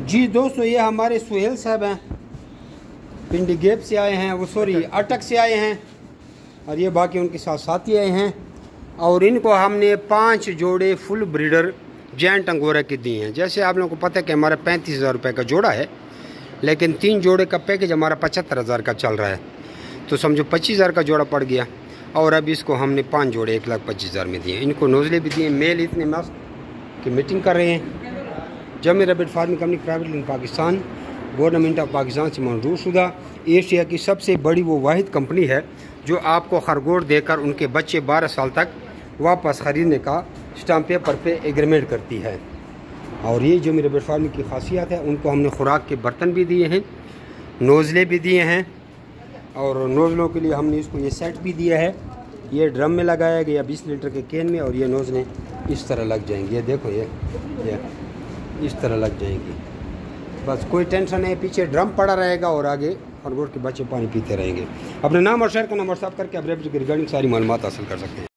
जी दोस्तों, ये हमारे सुहेल साहब हैं, पिंडी गेप से आए हैं, वो सॉरी अटक से आए हैं, और ये बाकी उनके साथ साथी आए हैं। और इनको हमने 5 जोड़े फुल ब्रीडर जैंट अंगोरा के दिए हैं। जैसे आप लोगों को पता है कि हमारा 35,000 रुपये का जोड़ा है, लेकिन 3 जोड़े का पैकेज हमारा 75,000 का चल रहा है, तो समझो 25,000 का जोड़ा पड़ गया। और अब इसको हमने 5 जोड़े 1,25,000 में दिए। इनको नोज़ले भी दिए। मेल इतने मस्त कि मीटिंग कर रहे हैं। जमी rabbit farming company private limited Pakistan, government of Pakistan से मंजूर शुदा एशिया की सबसे बड़ी वो वाहिद कंपनी है जो आपको खरगोश देकर उनके बच्चे 12 साल तक वापस ख़रीदने का स्टाम्प पेपर पे एग्रीमेंट करती है। और ये जो मेरे रैबिट फार्मिंग की खासियत है, उनको हमने खुराक के बर्तन भी दिए हैं, नोज़ले भी दिए हैं, और नोज़लों के लिए हमने इसको ये सेट भी दिया है। ये ड्रम में लगाया गया 20 लीटर के कैन में, और ये नोज़लें इस तरह लग जाएंगी। ये देखो, ये इस तरह लग जाएंगी। बस कोई टेंशन नहीं, पीछे ड्रम पड़ा रहेगा और आगे खरगोश के बच्चे पानी पीते रहेंगे। अपने नाम और शहर का नाम व्हाट्सएप करके आप रैबिट की रिगार्डिंग सारी मालूमात हासिल कर सकते हैं।